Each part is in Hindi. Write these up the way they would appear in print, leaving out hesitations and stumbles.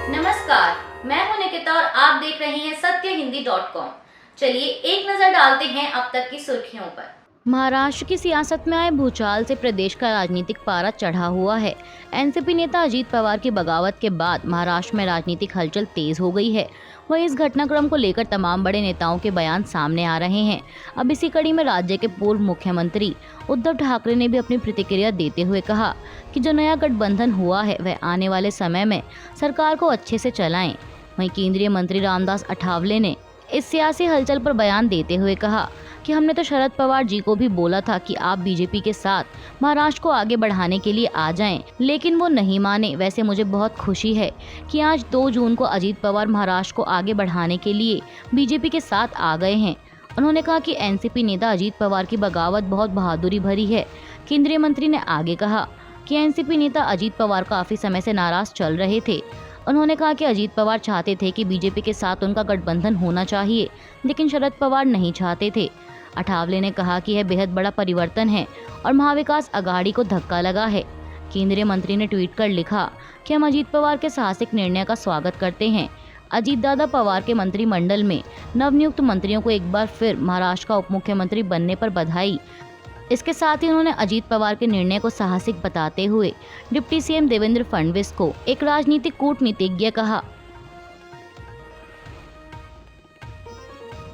नमस्कार, मैं हूं निकिता और आप देख रहे हैं सत्यहिंदी.com। चलिए एक नजर डालते हैं अब तक की सुर्खियों पर। महाराष्ट्र की सियासत में आए भूचाल से प्रदेश का राजनीतिक पारा चढ़ा हुआ है। एनसीपी नेता अजीत पवार की बगावत के बाद महाराष्ट्र में राजनीतिक हलचल तेज हो गई है। वहीं इस घटनाक्रम को लेकर तमाम बड़े नेताओं के बयान सामने आ रहे हैं। अब इसी कड़ी में राज्य के पूर्व मुख्यमंत्री उद्धव ठाकरे ने भी अपनी प्रतिक्रिया देते हुए कहा कि जो नया गठबंधन हुआ है वह आने वाले समय में सरकार को अच्छे से चलाएं। वहीं केंद्रीय मंत्री रामदास अठावले ने इस सियासी हलचल पर बयान देते हुए कहा कि हमने तो शरद पवार जी को भी बोला था कि आप बीजेपी के साथ महाराष्ट्र को आगे बढ़ाने के लिए आ जाएं, लेकिन वो नहीं माने। वैसे मुझे बहुत खुशी है कि आज 2 जून को अजीत पवार महाराष्ट्र को आगे बढ़ाने के लिए बीजेपी के साथ आ गए हैं। उन्होंने कहा कि एनसीपी नेता अजीत पवार की बगावत बहुत बहादुरी भरी है। केंद्रीय मंत्री ने आगे कहा कि एनसीपी नेता अजीत पवार काफी समय से नाराज चल रहे थे। उन्होंने कहा कि अजीत पवार चाहते थे कि बीजेपी के साथ उनका गठबंधन होना चाहिए, लेकिन शरद पवार नहीं चाहते थे। अठावले ने कहा कि यह बेहद बड़ा परिवर्तन है और महाविकास अघाड़ी को धक्का लगा है। केंद्रीय मंत्री ने ट्वीट कर लिखा कि हम अजीत पवार के साहसिक निर्णय का स्वागत करते हैं। अजीत दादा पवार के मंत्रिमंडल में नवनियुक्त मंत्रियों को एक बार फिर महाराष्ट्र का उप मुख्यमंत्री बनने पर बधाई। इसके साथ ही उन्होंने अजीत पवार के निर्णय को साहसिक बताते हुए डिप्टी सीएम देवेंद्र फडणवीस को एक राजनीतिक कूटनीतिज्ञ कहा।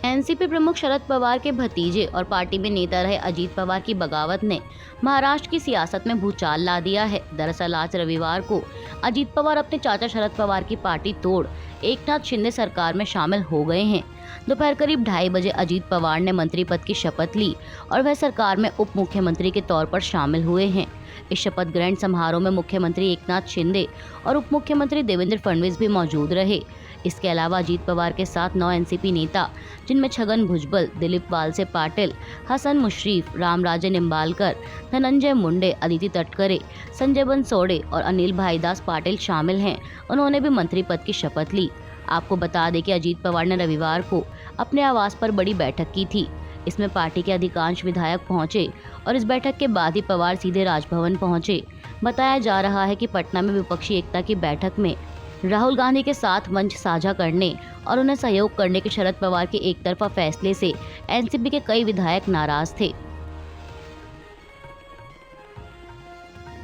एनसीपी प्रमुख शरद पवार के भतीजे और पार्टी में नेता रहे अजीत पवार की बगावत ने महाराष्ट्र की सियासत में भूचाल ला दिया है। दरअसल आज रविवार को अजीत पवार अपने चाचा शरद पवार की पार्टी तोड़ एकनाथ शिंदे सरकार में शामिल हो गए हैं। दोपहर करीब 2:30 बजे अजीत पवार ने मंत्री पद की शपथ ली और वह सरकार में उप मुख्यमंत्री के तौर पर शामिल हुए हैं। इस शपथ ग्रहण समारोह में मुख्यमंत्री एकनाथ शिंदे और उप मुख्यमंत्री देवेंद्र फडणवीस भी मौजूद रहे। इसके अलावा अजीत पवार के साथ 9 एनसीपी नेता, जिनमें छगन भुजबल, दिलीप वालसे पाटिल, हसन मुश्रीफ, रामराजे निंबालकर, धनंजय मुंडे, अदिति तटकरे, संजय बनसोड़े और अनिल भाईदास पाटिल शामिल हैं। उन्होंने भी मंत्री पद की शपथ ली। आपको बता दें कि अजीत पवार ने रविवार को अपने आवास पर बड़ी बैठक की थी। इसमें पार्टी के अधिकांश विधायक पहुंचे और इस बैठक के बाद ही पवार सीधे राजभवन पहुंचे। बताया जा रहा है कि पटना में विपक्षी एकता की बैठक में राहुल गांधी के साथ मंच साझा करने और उन्हें सहयोग करने के शरद पवार के एक तरफा फैसले से एनसीपी के कई विधायक नाराज थे।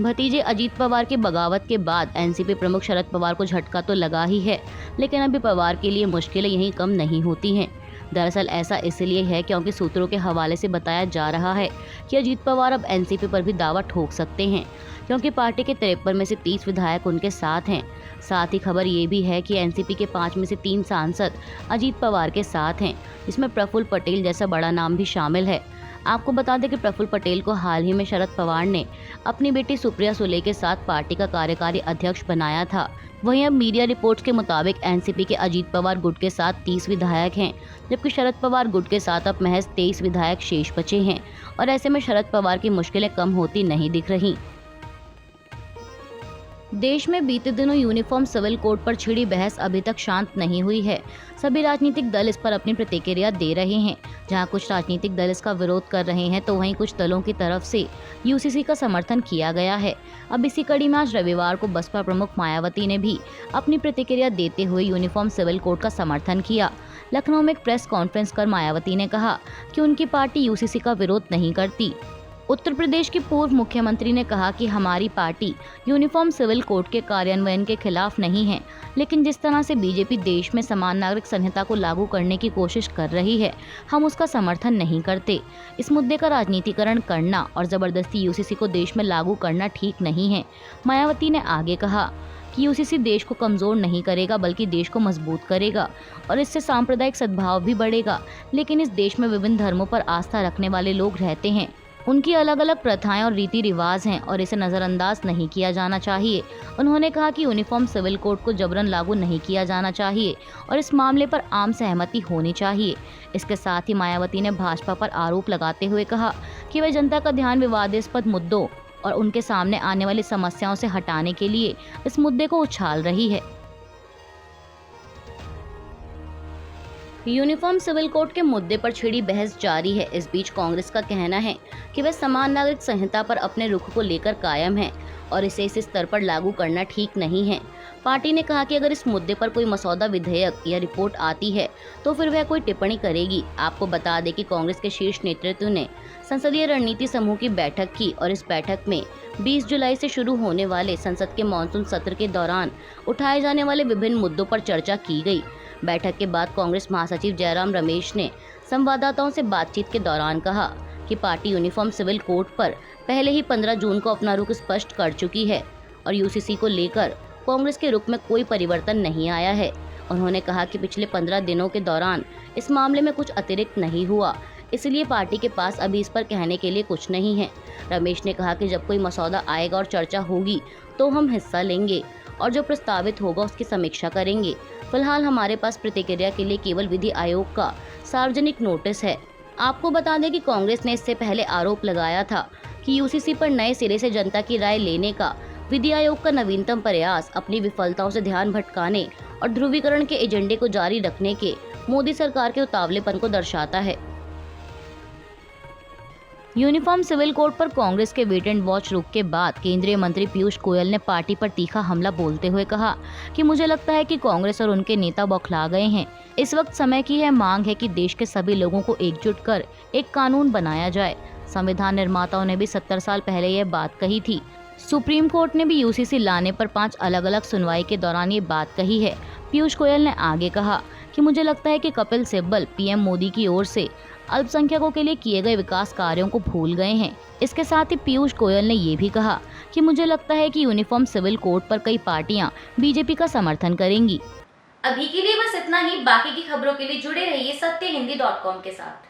भतीजे अजीत पवार की बगावत के बाद एनसीपी प्रमुख शरद पवार को झटका तो लगा ही है, लेकिन अभी पवार के लिए मुश्किलें यहीं कम नहीं होती हैं। दरअसल ऐसा इसलिए है क्योंकि सूत्रों के हवाले से बताया जा रहा है कि अजीत पवार अब एनसीपी पर भी दावा ठोक सकते हैं, क्योंकि पार्टी के 53 में से 30 विधायक उनके साथ हैं। साथ ही खबर ये भी है कि एनसीपी के 5 में से 3 सांसद अजीत पवार के साथ हैं, जिसमें प्रफुल्ल पटेल जैसा बड़ा नाम भी शामिल है। आपको बता दें कि प्रफुल्ल पटेल को हाल ही में शरद पवार ने अपनी बेटी सुप्रिया सुले के साथ पार्टी का कार्यकारी अध्यक्ष बनाया था। वहीं अब मीडिया रिपोर्ट्स के मुताबिक एनसीपी के अजीत पवार गुट के साथ 30 विधायक हैं, जबकि शरद पवार गुट के साथ अब महज 23 विधायक शेष बचे हैं और ऐसे में शरद पवार की मुश्किलें कम होती नहीं दिख रही। देश में बीते दिनों यूनिफॉर्म सिविल कोड पर छिड़ी बहस अभी तक शांत नहीं हुई है। सभी राजनीतिक दल इस पर अपनी प्रतिक्रिया दे रहे हैं। जहां कुछ राजनीतिक दल इसका विरोध कर रहे हैं, तो वहीं कुछ दलों की तरफ से यूसीसी का समर्थन किया गया है। अब इसी कड़ी में आज रविवार को बसपा प्रमुख मायावती ने भी अपनी प्रतिक्रिया देते हुए यूनिफॉर्म सिविल कोड का समर्थन किया। लखनऊ में एक प्रेस कॉन्फ्रेंस कर मायावती ने कहा कि उनकी पार्टी यूसीसी का विरोध नहीं करती। उत्तर प्रदेश की पूर्व मुख्यमंत्री ने कहा कि हमारी पार्टी यूनिफॉर्म सिविल कोड के कार्यान्वयन के खिलाफ नहीं है, लेकिन जिस तरह से बीजेपी देश में समान नागरिक संहिता को लागू करने की कोशिश कर रही है, हम उसका समर्थन नहीं करते। इस मुद्दे का राजनीतिकरण करना और जबरदस्ती यूसीसी को देश में लागू करना ठीक नहीं है। मायावती ने आगे कहा कि यूसीसी देश को कमजोर नहीं करेगा, बल्कि देश को मजबूत करेगा और इससे सांप्रदायिक सद्भाव भी बढ़ेगा। लेकिन इस देश में विभिन्न धर्मों पर आस्था रखने वाले लोग रहते हैं, उनकी अलग अलग प्रथाएं और रीति रिवाज हैं और इसे नज़रअंदाज नहीं किया जाना चाहिए। उन्होंने कहा कि यूनिफॉर्म सिविल कोड को जबरन लागू नहीं किया जाना चाहिए और इस मामले पर आम सहमति होनी चाहिए। इसके साथ ही मायावती ने भाजपा पर आरोप लगाते हुए कहा कि वह जनता का ध्यान विवादास्पद मुद्दों और उनके सामने आने वाली समस्याओं से हटाने के लिए इस मुद्दे को उछाल रही है। यूनिफॉर्म सिविल कोड के मुद्दे पर छिड़ी बहस जारी है। इस बीच कांग्रेस का कहना है कि वह समान नागरिक संहिता पर अपने रुख को लेकर कायम है और इसे इस स्तर पर लागू करना ठीक नहीं है। पार्टी ने कहा कि अगर इस मुद्दे पर कोई मसौदा विधेयक या रिपोर्ट आती है तो फिर वह कोई टिप्पणी करेगी। आपको बता दें कि कांग्रेस के शीर्ष नेतृत्व ने संसदीय रणनीति समूह की बैठक की और इस बैठक में 20 जुलाई से शुरू होने वाले संसद के मानसून सत्र के दौरान उठाए जाने वाले विभिन्न मुद्दों पर चर्चा की गई। बैठक के बाद कांग्रेस महासचिव जयराम रमेश ने संवाददाताओं से बातचीत के दौरान कहा कि पार्टी यूनिफॉर्म सिविल कोड पर पहले ही 15 जून को अपना रुख स्पष्ट कर चुकी है और यूसीसी को लेकर कांग्रेस के रुख में कोई परिवर्तन नहीं आया है। उन्होंने कहा कि पिछले 15 दिनों के दौरान इस मामले में कुछ अतिरिक्त नहीं हुआ, इसलिए पार्टी के पास अभी इस पर कहने के लिए कुछ नहीं है। रमेश ने कहा कि जब कोई मसौदा आएगा और चर्चा होगी तो हम हिस्सा लेंगे और जो प्रस्तावित होगा उसकी समीक्षा करेंगे। फिलहाल हमारे पास प्रतिक्रिया के लिए केवल विधि आयोग का सार्वजनिक नोटिस है। आपको बता दें कि कांग्रेस ने इससे पहले आरोप लगाया था कि यूसीसी पर नए सिरे से जनता की राय लेने का विधि आयोग का नवीनतम प्रयास अपनी विफलताओं से ध्यान भटकाने और ध्रुवीकरण के एजेंडे को जारी रखने के मोदी सरकार के उतावलेपन को दर्शाता है। यूनिफॉर्म सिविल कोड पर कांग्रेस के वेट एंड वॉच रुख के बाद केंद्रीय मंत्री पीयूष गोयल ने पार्टी पर तीखा हमला बोलते हुए कहा कि मुझे लगता है कि कांग्रेस और उनके नेता बौखला गए हैं। इस वक्त समय की यह मांग है कि देश के सभी लोगों को एकजुट कर एक कानून बनाया जाए। संविधान निर्माताओं ने भी 70 साल पहले यह बात कही थी। सुप्रीम कोर्ट ने भी यूसीसी लाने पर 5 अलग अलग सुनवाई के दौरान ये बात कही है। पीयूष गोयल ने आगे कहा कि मुझे लगता है कि कपिल सिब्बल पीएम मोदी की ओर से अल्पसंख्यकों के लिए किए गए विकास कार्यों को भूल गए हैं। इसके साथ ही पीयूष गोयल ने ये भी कहा कि मुझे लगता है कि यूनिफॉर्म सिविल कोड पर कई पार्टियां बीजेपी का समर्थन करेंगी। अभी के लिए बस इतना ही। बाकी की खबरों के लिए जुड़े रहिए सत्यहिंदी.com के साथ।